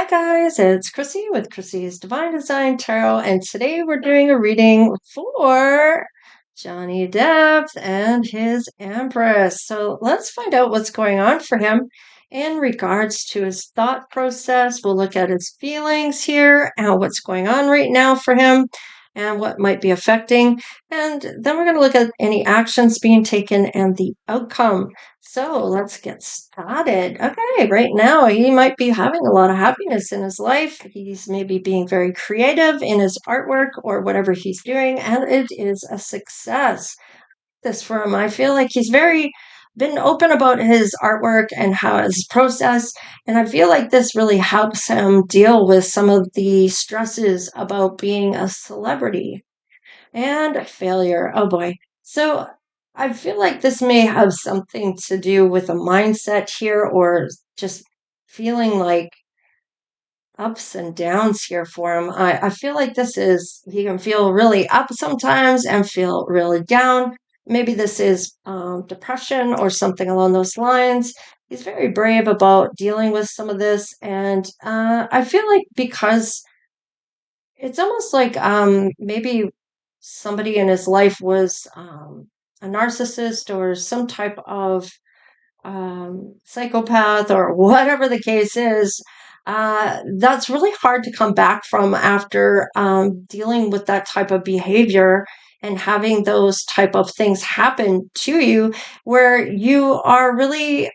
Hi guys, it's Chrissy with Chrissie's Divine Design Tarot, and today we're doing a reading for Johnny Depp and his Empress. So let's find out what's going on for him in regards to his thought process. We'll look at his feelings here and what's going on right now for him and what might be affecting. And then we're going to look at any actions being taken and the outcome. So let's get started. Okay, right now he might be having a lot of happiness in his life. He's maybe being very creative in his artwork or whatever he's doing, and it is a success. This for him, I feel like he's very been open about his artwork and how his process, and I feel like this really helps him deal with some of the stresses about being a celebrity and failure. Oh boy. So I feel like this may have something to do with a mindset here or just feeling like ups and downs here for him. I feel like he can feel really up sometimes and feel really down. Maybe this is depression or something along those lines. He's very brave about dealing with some of this. And I feel like because it's almost like maybe somebody in his life was a narcissist or some type of psychopath or whatever the case is. That's really hard to come back from after dealing with that type of behavior and having those type of things happen to you where you are really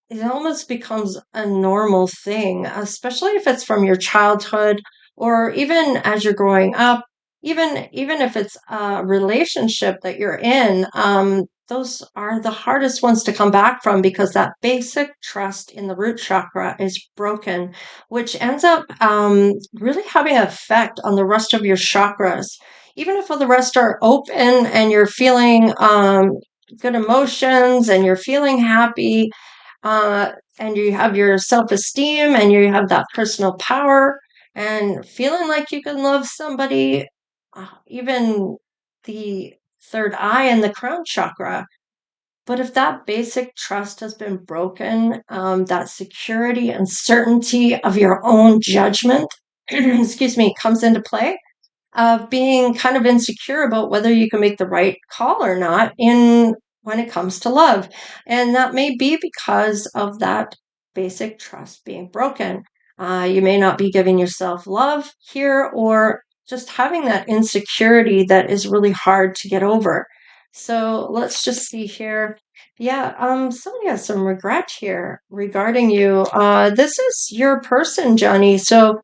it almost becomes a normal thing, especially if it's from your childhood or even as you're growing up, even if it's a relationship that you're in, those are the hardest ones to come back from because that basic trust in the root chakra is broken, which ends up really having an effect on the rest of your chakras. Even if the rest are open and you're feeling good emotions and you're feeling happy, and you have your self-esteem and you have that personal power and feeling like you can love somebody, even the third eye and the crown chakra. But if that basic trust has been broken, that security and certainty of your own judgment, excuse me, comes into play of being kind of insecure about whether you can make the right call or not in when it comes to love. And that may be because of that basic trust being broken. You may not be giving yourself love here or just having that insecurity that is really hard to get over. So let's just see here. Yeah, somebody has some regret here regarding you. This is your person, Johnny. So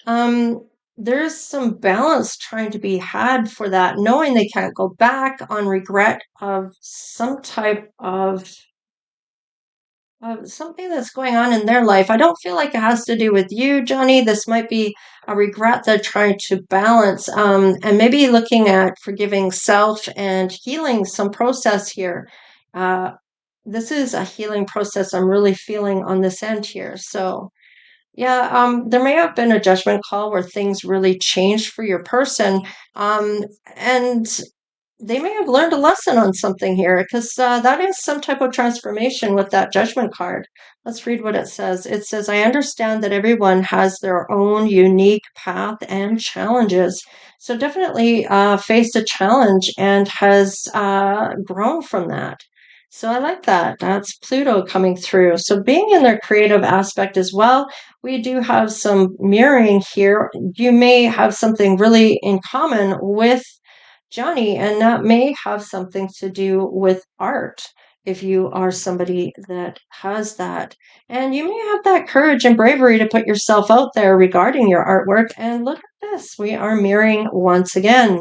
um, there's some balance trying to be had for that, knowing they can't go back on regret of some type of something that's going on in their life. I don't feel like it has to do with you, Johnny. This might be a regret they're trying to balance, and maybe looking at forgiving self and healing some process here. Uh, this is a healing process I'm really feeling on this end here. So, yeah, there may have been a judgment call where things really changed for your person, and they may have learned a lesson on something here because that is some type of transformation with that judgment card. Let's read what it says. It says, I understand that everyone has their own unique path and challenges. So definitely faced a challenge and has grown from that. So I like that. That's Pluto coming through. So being in their creative aspect as well, we do have some mirroring here. You may have something really in common with Johnny, and that may have something to do with art if you are somebody that has that. And you may have that courage and bravery to put yourself out there regarding your artwork. And look at this, we are mirroring once again.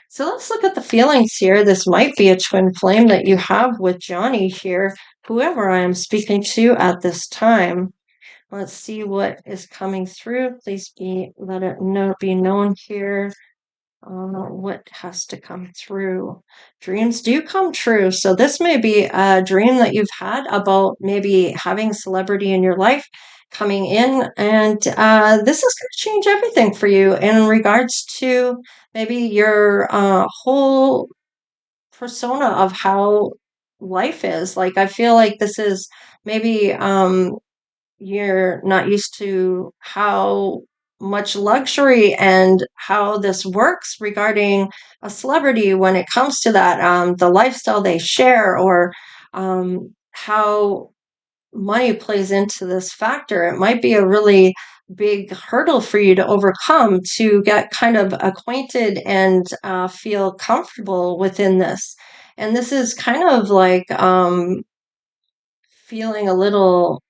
So let's look at the feelings here. This might be a twin flame that you have with Johnny here, whoever I am speaking to at this time. Let's see what is coming through. Please let it be known here what has to come through. Dreams do come true. So this may be a dream that you've had about maybe having celebrity in your life coming in, and this is going to change everything for you in regards to maybe your whole persona of how life is. Like I feel like this is maybe you're not used to how much luxury and how this works regarding a celebrity when it comes to that, the lifestyle they share, or how money plays into this factor. It might be a really big hurdle for you to overcome to get kind of acquainted and feel comfortable within this. And this is kind of like feeling a little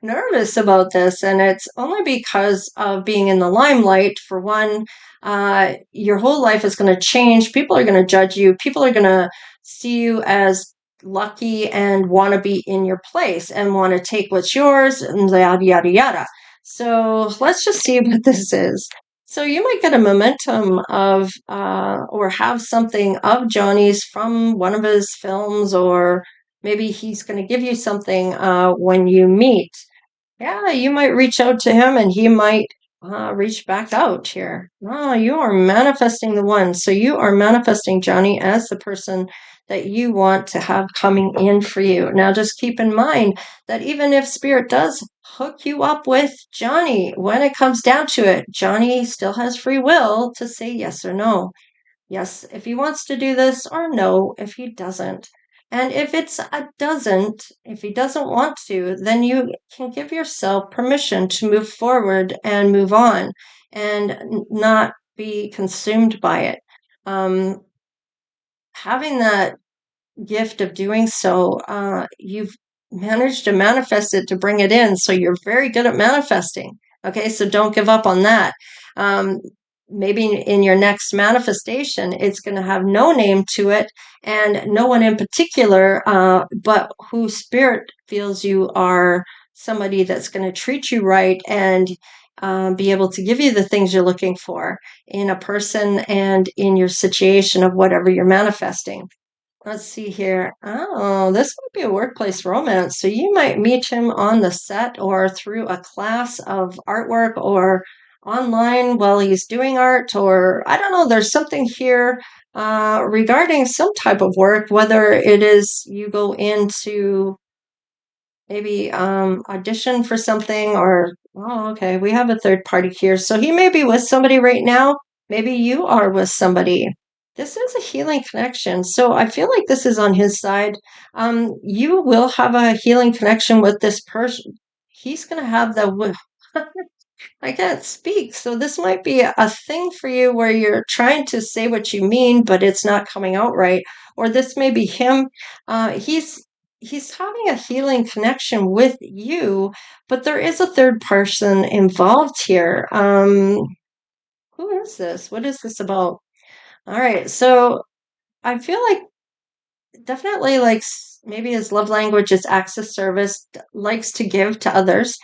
nervous about this, and it's only because of being in the limelight. For one, your whole life is going to change. People are going to judge you. People are going to see you as lucky and want to be in your place and want to take what's yours and yada, yada, yada. So let's just see what this is. So you might get a momentum of, or have something of Johnny's from one of his films, or maybe he's going to give you something when you meet. Yeah, you might reach out to him and he might reach back out here. Oh, you are manifesting the one. So you are manifesting Johnny as the person that you want to have coming in for you. Now, just keep in mind that even if Spirit does hook you up with Johnny, when it comes down to it, Johnny still has free will to say yes or no. Yes, if he wants to do this, or no, if he doesn't. And if it's a doesn't, if he doesn't want to, then you can give yourself permission to move forward and move on and not be consumed by it. Um, Having that gift of doing so, you've managed to manifest it to bring it in. So you're very good at manifesting. Okay, so don't give up on that. Um, Maybe in your next manifestation, it's going to have no name to it and no one in particular, but who Spirit feels you are somebody that's going to treat you right and be able to give you the things you're looking for in a person and in your situation of whatever you're manifesting. Let's see here. Oh, this might be a workplace romance. So you might meet him on the set or through a class of artwork or online while he's doing art, or I don't know, there's something here regarding some type of work, whether it is you go into maybe audition for something, or oh, okay, we have a third party here. So he may be with somebody right now. Maybe you are with somebody. This is a healing connection. So I feel like this is on his side. You will have a healing connection with this person. He's going to have the I can't speak. So this might be a thing for you where you're trying to say what you mean, but it's not coming out right. Or this may be him. He's having a healing connection with you, but there is a third person involved here. Who is this? What is this about? All right. So I feel like definitely likes, maybe his love language is acts of service, likes to give to others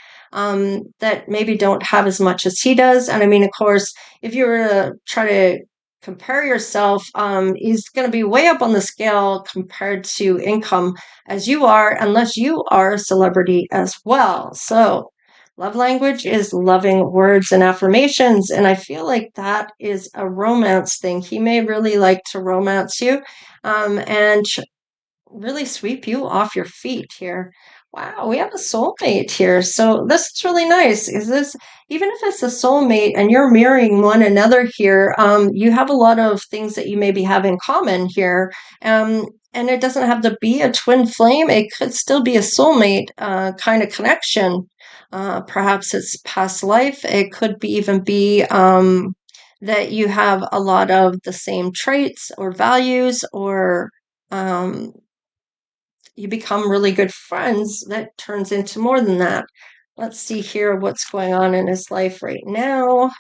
that maybe don't have as much as he does. And I mean, of course, if you were to try to compare yourself, he's going to be way up on the scale compared to income as you are, unless you are a celebrity as well. So love language is loving words and affirmations. And I feel like that is a romance thing. He may really like to romance you and really sweep you off your feet here. Wow, we have a soulmate here. So this is really nice. Is this, even if it's a soulmate and you're mirroring one another here, you have a lot of things that you maybe have in common here. And it doesn't have to be a twin flame. It could still be a soulmate kind of connection. Perhaps it's past life. It could be even be that you have a lot of the same traits or values, or um, you become really good friends that turns into more than that. Let's see here what's going on in his life right now. Let's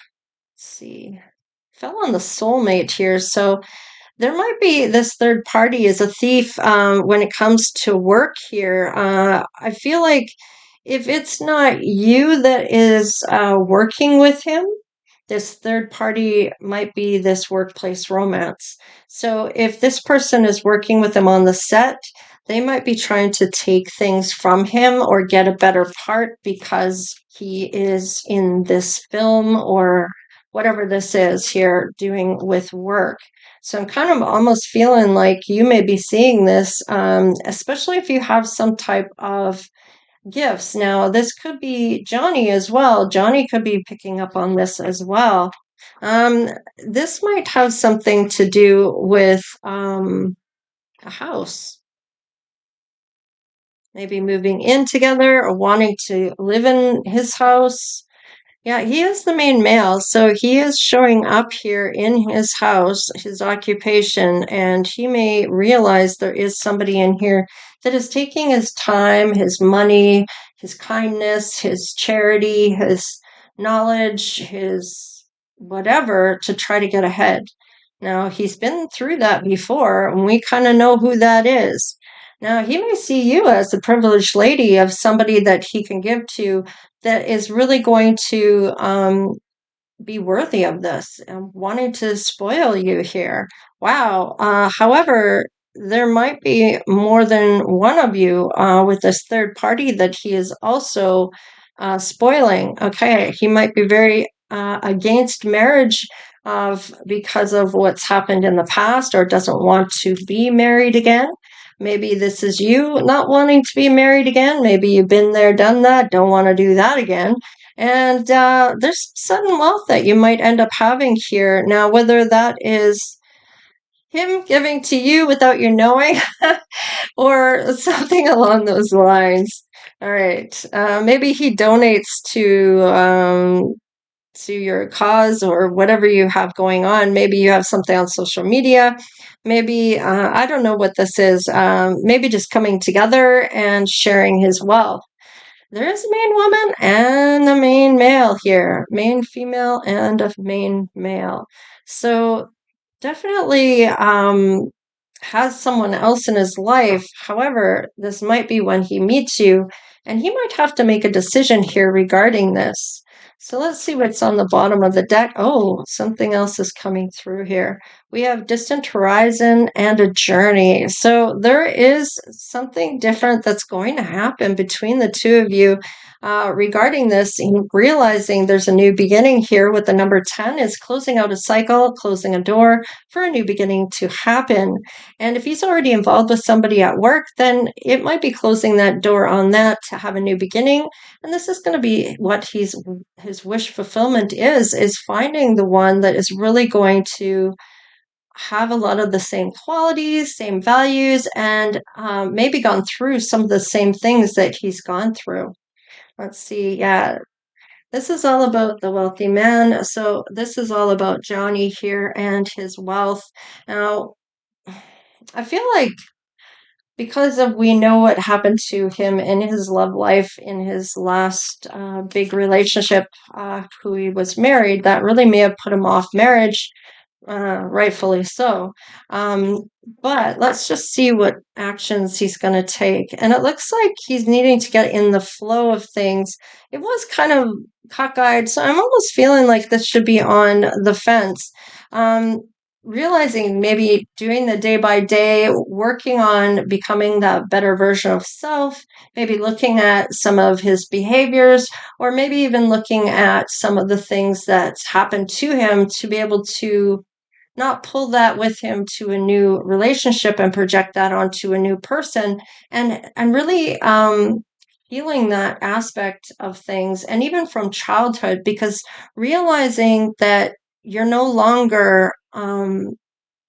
see. Fell on the soulmate here. So there might be this third party as a thief when it comes to work here. I feel like if it's not you that is working with him, this third party might be this workplace romance. So if this person is working with him on the set, they might be trying to take things from him or get a better part because he is in this film or whatever this is here doing with work. So I'm kind of almost feeling like you may be seeing this, especially if you have some type of gifts. Now, this could be Johnny as well. Johnny could be picking up on this as well. Um, this might have something to do with a house, maybe moving in together or wanting to live in his house. Yeah, he is the main male, so he is showing up here in his house, his occupation, and he may realize there is somebody in here that is taking his time, his money, his kindness, his charity, his knowledge, his whatever to try to get ahead. Now, he's been through that before, and we kind of know who that is. Now, he may see you as a privileged lady of somebody that he can give to that is really going to be worthy of this and wanting to spoil you here. Wow. However, there might be more than one of you with this third party that he is also spoiling. Okay, he might be very against marriage because of what's happened in the past or doesn't want to be married again. Maybe this is you not wanting to be married again. Maybe you've been there, done that, don't want to do that again. And there's sudden wealth that you might end up having here. Now, whether that is him giving to you without you knowing or something along those lines. All right. Maybe he donates to your cause or whatever you have going on. Maybe you have something on social media. Maybe, I don't know what this is. Maybe just coming together and sharing his wealth. There is a main woman and a main male here, main female and a main male. So definitely has someone else in his life. However, this might be when he meets you, and he might have to make a decision here regarding this. So let's see what's on the bottom of the deck. Oh, something else is coming through here. We have distant horizon and a journey. So there is something different that's going to happen between the two of you regarding this, realizing there's a new beginning here with the number 10 is closing out a cycle, closing a door for a new beginning to happen. And if he's already involved with somebody at work, then it might be closing that door on that to have a new beginning. And this is going to be what his wish fulfillment is finding the one that is really going to have a lot of the same qualities, same values, and maybe gone through some of the same things that he's gone through. Let's see. Yeah, this is all about the wealthy man. So this is all about Johnny here and his wealth. Now, I feel like because of we know what happened to him in his love life in his last big relationship, who he was married, that really may have put him off marriage, rightfully so. But let's just see what actions he's going to take. And it looks like he's needing to get in the flow of things. It was kind of cockeyed, so I'm almost feeling like this should be on the fence. Realizing maybe doing the day by day, working on becoming that better version of self, maybe looking at some of his behaviors, or maybe even looking at some of the things that's happened to him to be able to not pull that with him to a new relationship and project that onto a new person, and really healing that aspect of things, and even from childhood, because realizing that you're no longer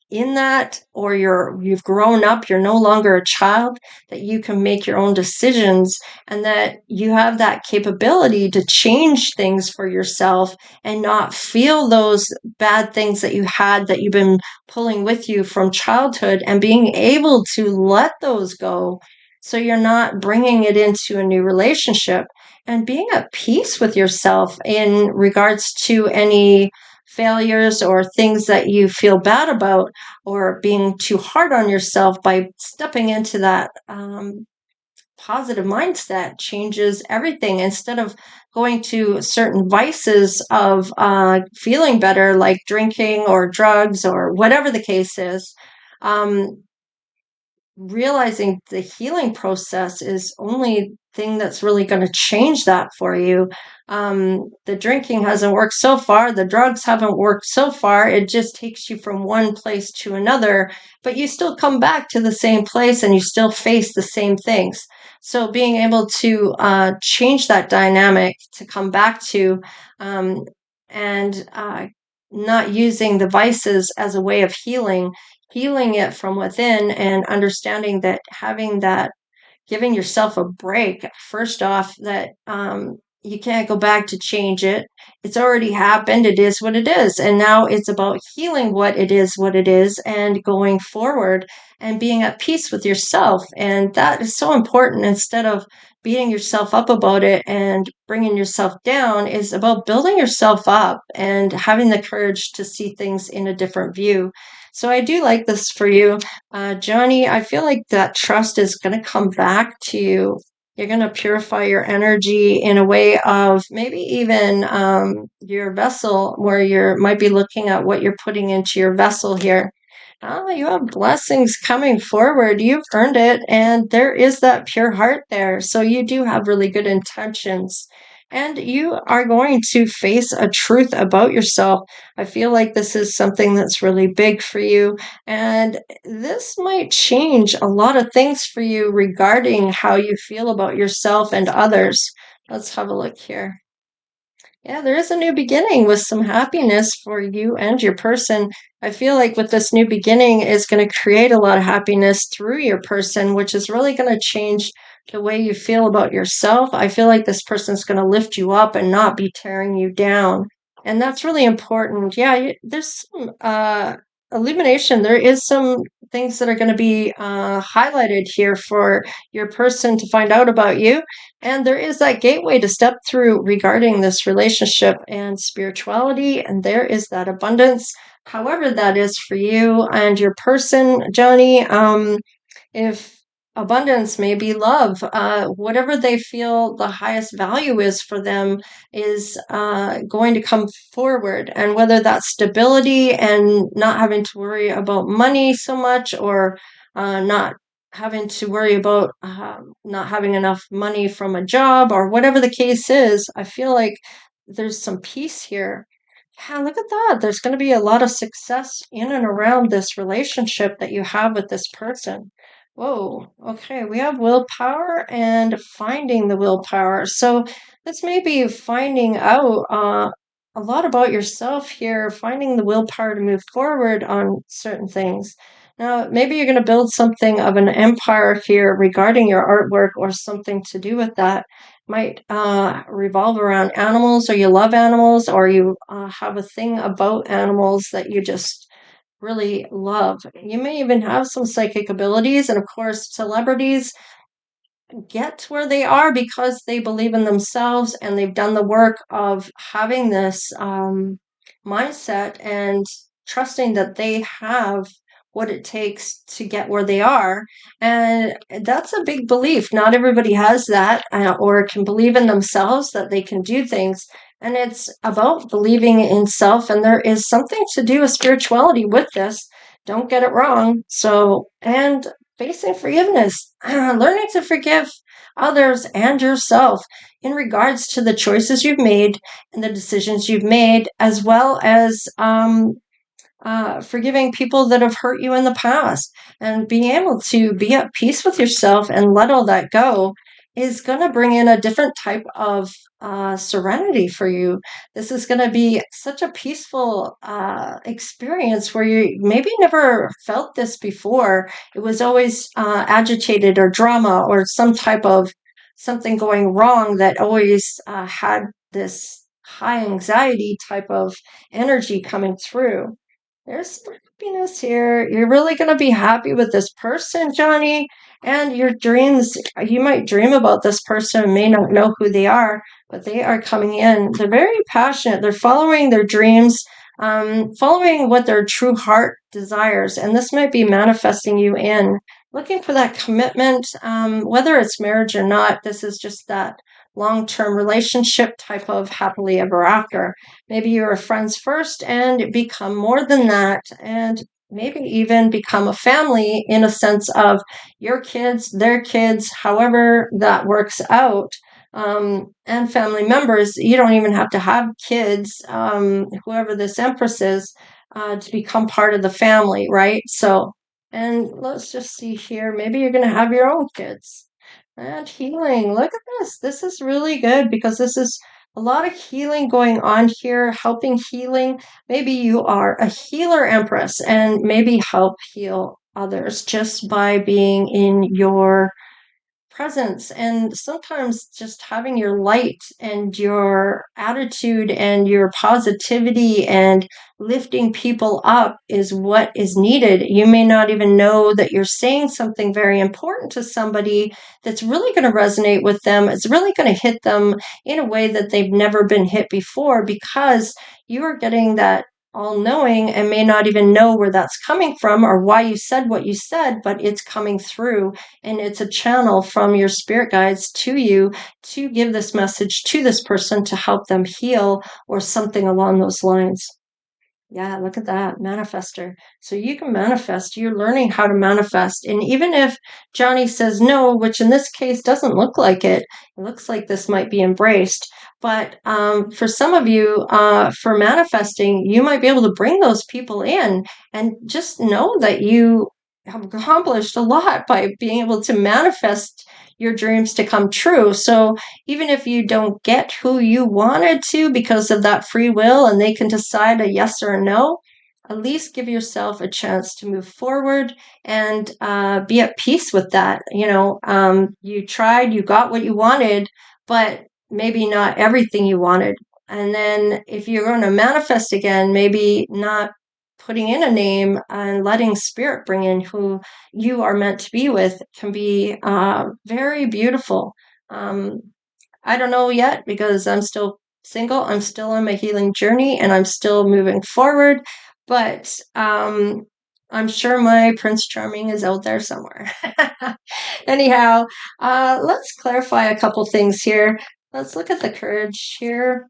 in that, or you've grown up, you're no longer a child, that you can make your own decisions, and that you have that capability to change things for yourself and not feel those bad things that you had that you've been pulling with you from childhood, and being able to let those go so you're not bringing it into a new relationship, and being at peace with yourself in regards to any failures or things that you feel bad about, or being too hard on yourself. By stepping into that positive mindset changes everything. Instead of going to certain vices of feeling better, like drinking or drugs or whatever the case is, um, realizing the healing process is only thing that's really going to change that for you. The drinking hasn't worked so far, the drugs haven't worked so far. It just takes you from one place to another, but you still come back to the same place and you still face the same things. So being able to change that dynamic to come back to, um, and not using the vices as a way of healing it from within, and understanding that having that, giving yourself a break. First off, that you can't go back to change it. It's already happened. It is what it is. And now it's about healing what it is, and going forward and being at peace with yourself. And that is so important. Instead of beating yourself up about it and bringing yourself down, is about building yourself up and having the courage to see things in a different view. So I do like this for you. Johnny, I feel like that trust is going to come back to you. You're going to purify your energy in a way of maybe even your vessel, where you might be looking at what you're putting into your vessel here. You have blessings coming forward. You've earned it, and there is that pure heart there. So you do have really good intentions. And you are going to face a truth about yourself. I feel like this is something that's really big for you. And this might change a lot of things for you regarding how you feel about yourself and others. Let's have a look here. Yeah, there is a new beginning with some happiness for you and your person. I feel like with this new beginning is going to create a lot of happiness through your person, which is really going to change the way you feel about yourself. I feel like this person's going to lift you up and not be tearing you down. And that's really important. Yeah, there's some illumination. There is some things that are going to be highlighted here for your person to find out about you. And there is that gateway to step through regarding this relationship and spirituality. And there is that abundance, however that is for you and your person, Johnny. If abundance may be love, whatever they feel the highest value is for them is going to come forward. And whether that's stability and not having to worry about money so much, or not having to worry about not having enough money from a job, or whatever the case is, I feel like there's some peace here. Yeah, look at that. There's going to be a lot of success in and around this relationship that you have with this person. Whoa, okay. We have willpower and finding the willpower. So this may be finding out a lot about yourself here, finding the willpower to move forward on certain things. Now, maybe you're going to build something of an empire here regarding your artwork, or something to do with that. Might revolve around animals, or you love animals, or you have a thing about animals that you just really love. You may even have some psychic abilities, and of course, celebrities get to where they are because they believe in themselves and they've done the work of having this mindset and trusting that they have what it takes to get where they are. And that's a big belief. Not everybody has that, or can believe in themselves that they can do things. And it's about believing in self. And there is something to do with spirituality with this. Don't get it wrong. So, and facing forgiveness, learning to forgive others and yourself in regards to the choices you've made and the decisions you've made, as well as forgiving people that have hurt you in the past, and being able to be at peace with yourself and let all that go is going to bring in a different type of serenity for you. This is going to be such a peaceful experience where you maybe never felt this before. It was always agitated, or drama, or some type of something going wrong that always had this high anxiety type of energy coming through. There's some happiness here. You're really going to be happy with this person, Johnny. And your dreams, you might dream about this person and may not know who they are, but they are coming in. They're very passionate. They're following their dreams, following what their true heart desires. And this might be manifesting you in. Looking for that commitment, whether it's marriage or not. This is just that long-term relationship type of happily ever after. Maybe you're friends first and become more than that, and maybe even become a family in a sense of your kids, their kids, however that works out. And family members, you don't even have to have kids, whoever this Empress is, to become part of the family, right? So, and let's just see here. Maybe you're going to have your own kids. And healing. Look at this. This is really good because this is a lot of healing going on here, helping healing. Maybe you are a healer, Empress, and maybe help heal others just by being in your presence. And sometimes just having your light and your attitude and your positivity and lifting people up is what is needed. You may not even know that you're saying something very important to somebody that's really going to resonate with them. It's really going to hit them in a way that they've never been hit before, because you are getting that all knowing and may not even know where that's coming from or why you said what you said, but it's coming through, and it's a channel from your spirit guides to you to give this message to this person to help them heal or something along those lines. Yeah, look at that, manifester. So you can manifest. You're learning how to manifest. And even if Johnny says no, which in this case doesn't look like it, it looks like this might be embraced. But for some of you, for manifesting, you might be able to bring those people in and just know that you have accomplished a lot by being able to manifest your dreams to come true. So even if you don't get who you wanted to because of that free will and they can decide a yes or a no, at least give yourself a chance to move forward and be at peace with that. You tried, you got what you wanted, but maybe not everything you wanted. And then if you're going to manifest again, maybe not putting in a name and letting spirit bring in who you are meant to be with can be very beautiful. Um, I don't know yet because I'm still single. I'm still on my healing journey and I'm still moving forward. But I'm sure my Prince Charming is out there somewhere. Anyhow, let's clarify a couple things here. Let's look at the courage here.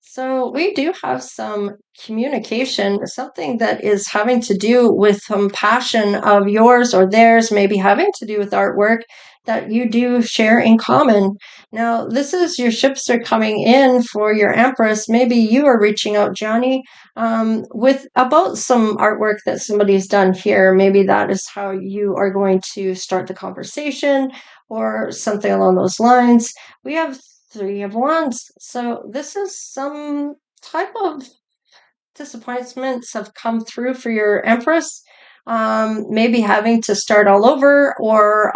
So we do have some communication, something that is having to do with some passion of yours or theirs, maybe having to do with artwork that you do share in common. Now, this is your ships are coming in for your Empress. Maybe you are reaching out, Johnny, with about some artwork that somebody's done here. Maybe that is how you are going to start the conversation or something along those lines. We have Three of Wands. So this is some type of disappointments have come through for your Empress. Maybe having to start all over or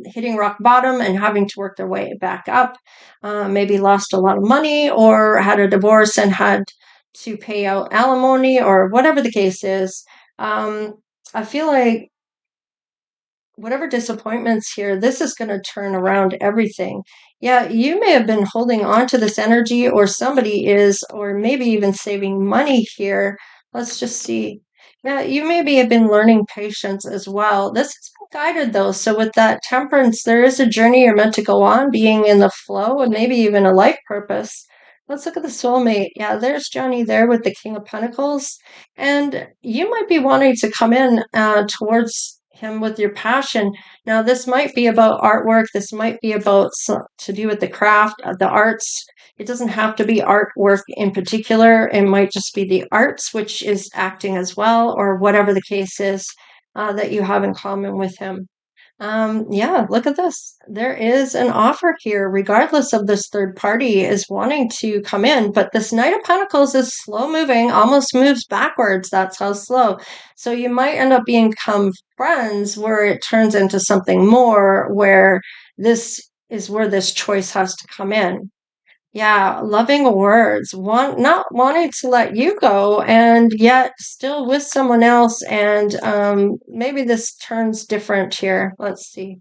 hitting rock bottom and having to work their way back up. Maybe lost a lot of money or had a divorce and had to pay out alimony or whatever the case is. I feel like whatever disappointments here, this is going to turn around everything. Yeah, you may have been holding on to this energy, or somebody is, or maybe even saving money here. Let's just see. Yeah, you maybe have been learning patience as well. This has been guided though. So with that temperance, there is a journey you're meant to go on, being in the flow and maybe even a life purpose. Let's look at the soulmate. Yeah, there's Johnny there with the King of Pentacles. And you might be wanting to come in towards him with your passion. Now, this might be about artwork. This might be about to do with the craft, the arts. It doesn't have to be artwork in particular. It might just be the arts, which is acting as well, or whatever the case is that you have in common with him. Yeah, look at this. There is an offer here, regardless of this third party is wanting to come in, but this Knight of Pentacles is slow moving, almost moves backwards. That's how slow. So you might end up become friends where it turns into something more, where this is where this choice has to come in. Yeah, loving words, not wanting to let you go, and yet still with someone else. And maybe this turns different here. Let's see.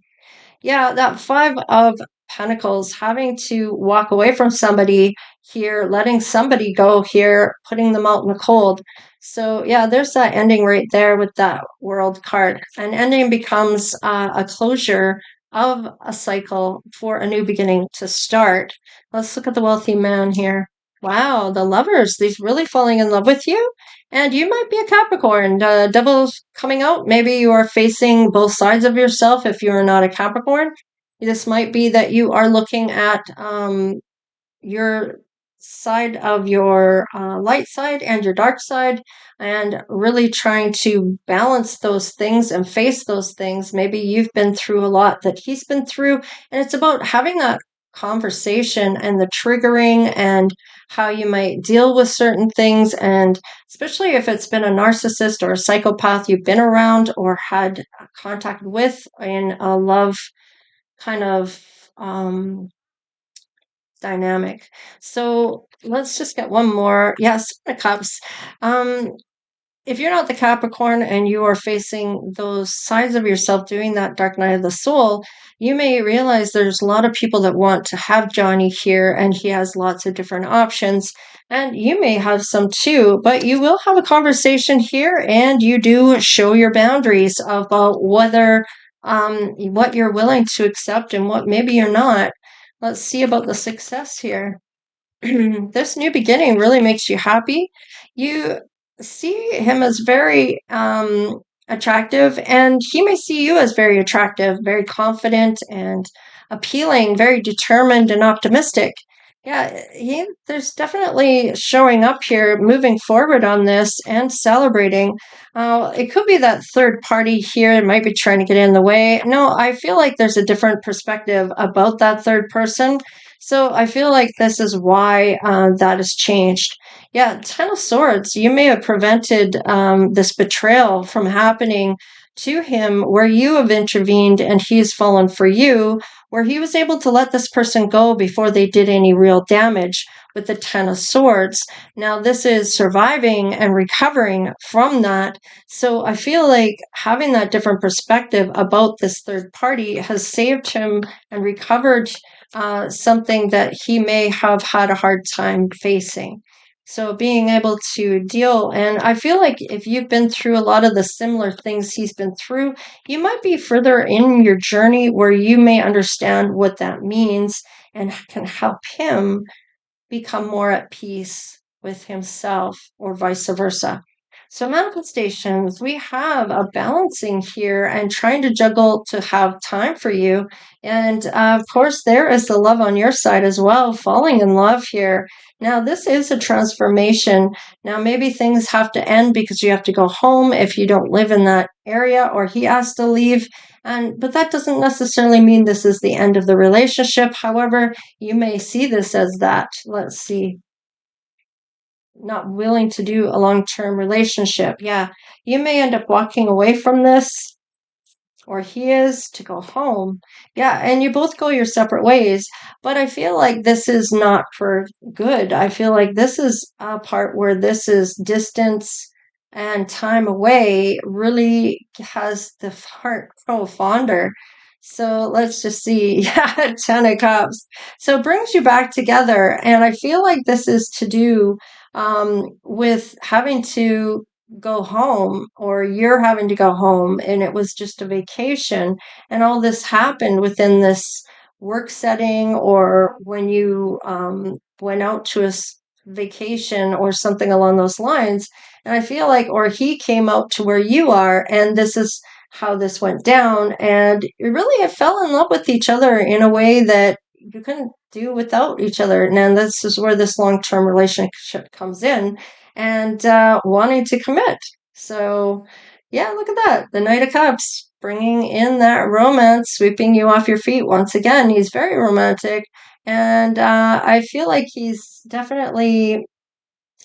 Yeah, that Five of Pentacles, having to walk away from somebody here, letting somebody go here, putting them out in the cold. So yeah, there's that ending right there with that World card. An ending becomes a closure of a cycle for a new beginning to start. Let's look at the wealthy man here. Wow, the lovers, these really falling in love with you. And you might be a Capricorn. The devil's coming out. Maybe you are facing both sides of yourself if you are not a Capricorn. This might be that you are looking at your side of your light side and your dark side, and really trying to balance those things and face those things. Maybe you've been through a lot that he's been through, and it's about having that conversation and the triggering and how you might deal with certain things. And especially if it's been a narcissist or a psychopath you've been around or had contact with in a love kind of dynamic. So let's just get one more. Yes, the cups. Um, if you're not the Capricorn and you are facing those sides of yourself doing that dark night of the soul, you may realize there's a lot of people that want to have Johnny here, and he has lots of different options. And you may have some too, but you will have a conversation here, and you do show your boundaries about whether what you're willing to accept and what maybe you're not. Let's see about the success here. This new beginning really makes you happy. You see him as very attractive, and he may see you as very attractive, very confident and appealing, very determined and optimistic. Yeah, there's definitely showing up here, moving forward on this and celebrating. It could be that third party here might be trying to get in the way. No, I feel like there's a different perspective about that third person. So I feel like this is why that has changed. Yeah, Ten of Swords, you may have prevented this betrayal from happening to him, where you have intervened and he's fallen for you, where he was able to let this person go before they did any real damage with the Ten of Swords. Now, this is surviving and recovering from that. So I feel like having that different perspective about this third party has saved him and recovered something that he may have had a hard time facing. So being able to deal, and I feel like if you've been through a lot of the similar things he's been through, you might be further in your journey where you may understand what that means and can help him become more at peace with himself, or vice versa. So, manifestations, we have a balancing here and trying to juggle to have time for you. And of course, there is the love on your side as well, falling in love here. Now, this is a transformation. Now, maybe things have to end because you have to go home if you don't live in that area, or he has to leave. But that doesn't necessarily mean this is the end of the relationship. However, you may see this as that. Let's see. Not willing to do a long-term relationship. Yeah, you may end up walking away from this, or he is, to go home. Yeah, and you both go your separate ways. But I feel like this is not for good. I feel like this is a part where this is distance and time away really has the heart grow fonder. So let's just see. Yeah, Ten of Cups. So it brings you back together. And I feel like this is to do with having to go home, or you're having to go home, and it was just a vacation, and all this happened within this work setting, or when you went out to a vacation or something along those lines. And I feel like, or he came out to where you are, and this is how this went down, and you really have fell in love with each other in a way that you couldn't do without each other. And then this is where this long-term relationship comes in, and wanting to commit. So, yeah, look at that. The Knight of Cups, bringing in that romance, sweeping you off your feet once again. He's very romantic. And I feel like he's definitely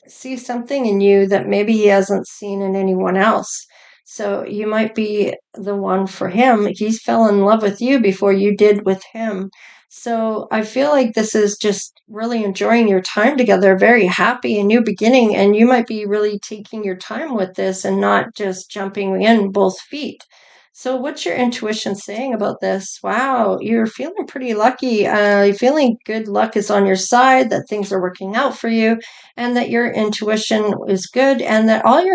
sees something in you that maybe he hasn't seen in anyone else. So you might be the one for him. He fell in love with you before you did with him. So I feel like this is just really enjoying your time together, very happy, a new beginning, and you might be really taking your time with this and not just jumping in both feet. So what's your intuition saying about this? Wow, you're feeling pretty lucky. You're feeling good luck is on your side, that things are working out for you, and that your intuition is good, and that all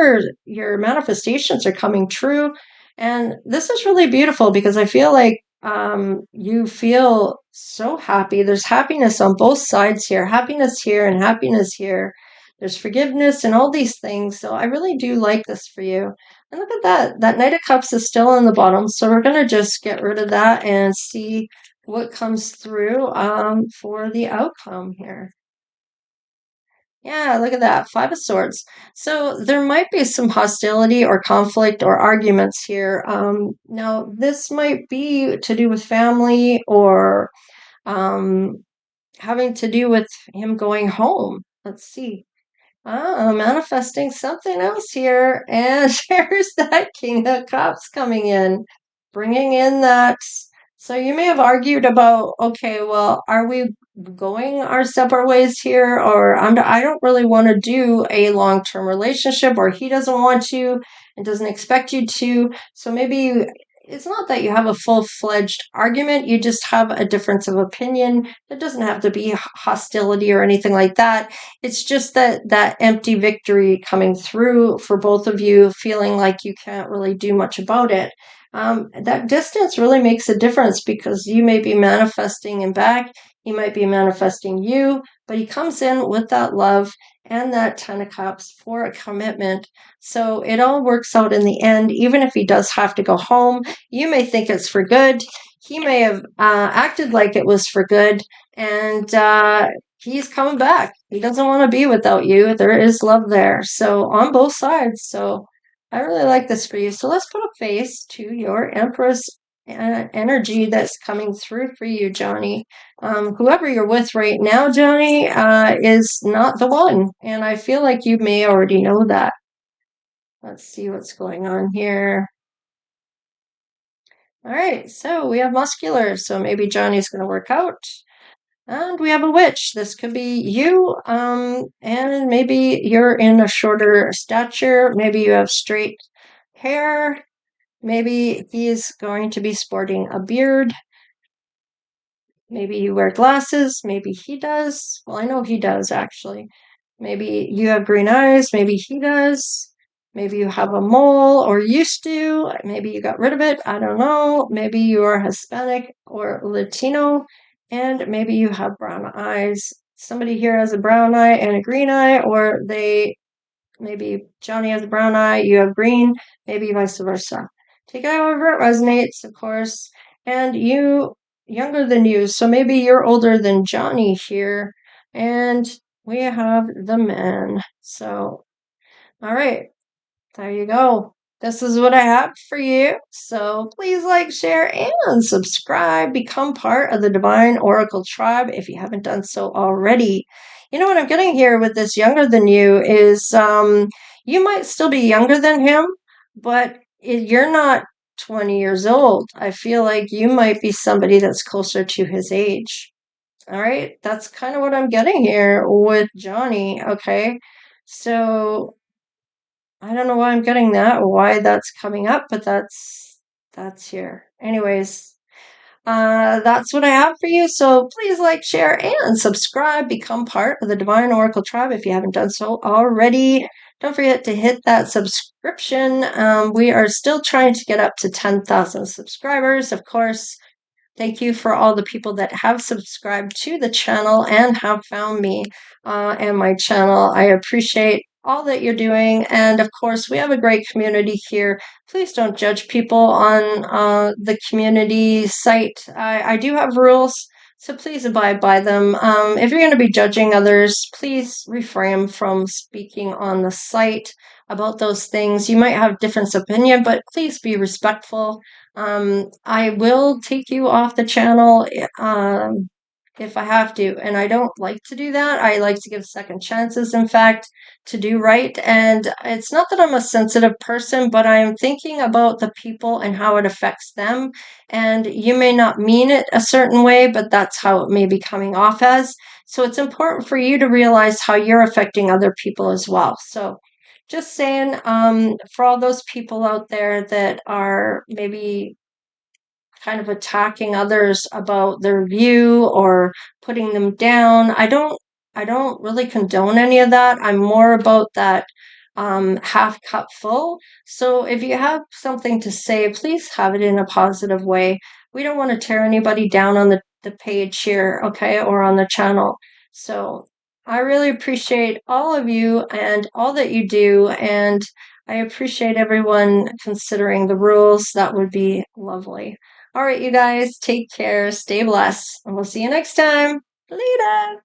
your manifestations are coming true. And this is really beautiful because I feel like you feel So happy. There's happiness on both sides here. Happiness here and happiness here. There's forgiveness and all these things. So I really do like this for you. And look at that. That Knight of Cups is still on the bottom. So we're going to just get rid of that and see what comes through for the outcome here. Yeah, look at that. Five of Swords. So there might be some hostility or conflict or arguments here. Now, this might be to do with family or um, having to do with him going home. Let's see. Manifesting something else here. And there's that King of Cups coming in, bringing in that. So you may have argued about, okay, well, are we going our separate ways here? Or I don't really want to do a long-term relationship, or he doesn't want to and doesn't expect you to. So maybe it's not that you have a full-fledged argument, you just have a difference of opinion. There doesn't have to be hostility or anything like that. It's just that empty victory coming through for both of you, feeling like you can't really do much about it. That distance really makes a difference because you may be manifesting him back, he might be manifesting you, but he comes in with that love and that Ten of Cups for a commitment. So it all works out in the end. Even if he does have to go home, you may think it's for good. He may have acted like it was for good, and he's coming back. He doesn't want to be without you. There is love there. So on both sides. So I really like this for you. So let's put a face to your Empress energy that's coming through for you, Johnny. Whoever you're with right now, Johnny, is not the one. And I feel like you may already know that. Let's see what's going on here. All right, so we have muscular. So maybe Johnny's going to work out. And we have a witch. This could be you, and maybe you're in a shorter stature. Maybe you have straight hair. Maybe he's going to be sporting a beard. Maybe you wear glasses. Maybe he does. Well, I know he does, actually. Maybe you have green eyes. Maybe he does. Maybe you have a mole or used to. Maybe you got rid of it. I don't know. Maybe you are Hispanic or Latino. And maybe you have brown eyes. Somebody here has a brown eye and a green eye, or maybe Johnny has a brown eye, you have green, maybe vice versa. Take it however it resonates, of course. And you, younger than you, so maybe you're older than Johnny here. And we have the man. So, all right, there you go. This is what I have for you. So please like, share, and subscribe. Become part of the Divine Oracle tribe if you haven't done so already. You know what I'm getting here with this younger than you is you might still be younger than him, but you're not 20 years old. I feel like you might be somebody that's closer to his age. All right, that's kind of what I'm getting here with Johnny. Okay, so I don't know why I'm getting that or why that's coming up, but that's here. Anyways, that's what I have for you. So please like, share, and subscribe. Become part of the Divine Oracle tribe if you haven't done so already. Don't forget to hit that subscription. We are still trying to get up to 10,000 subscribers, of course. Thank you for all the people that have subscribed to the channel and have found me and my channel. I appreciate all that you're doing. And of course, we have a great community here. Please don't judge people on the community site. I do have rules, so please abide by them. If you're going to be judging others, please refrain from speaking on the site about those things. You might have different opinion, but please be respectful. I will take you off the channel if I have to, and I don't like to do that. I like to give second chances, in fact, to do right. And it's not that I'm a sensitive person, but I'm thinking about the people and how it affects them. And you may not mean it a certain way, but that's how it may be coming off as. So it's important for you to realize how you're affecting other people as well. So just saying, for all those people out there that are maybe kind of attacking others about their view or putting them down, I don't really condone any of that. I'm more about that half cup full. So if you have something to say, please have it in a positive way. We don't want to tear anybody down on the the page here, okay, or on the channel. So I really appreciate all of you and all that you do, and I appreciate everyone considering the rules. That would be lovely. All right, you guys, take care, stay blessed, and we'll see you next time. Later.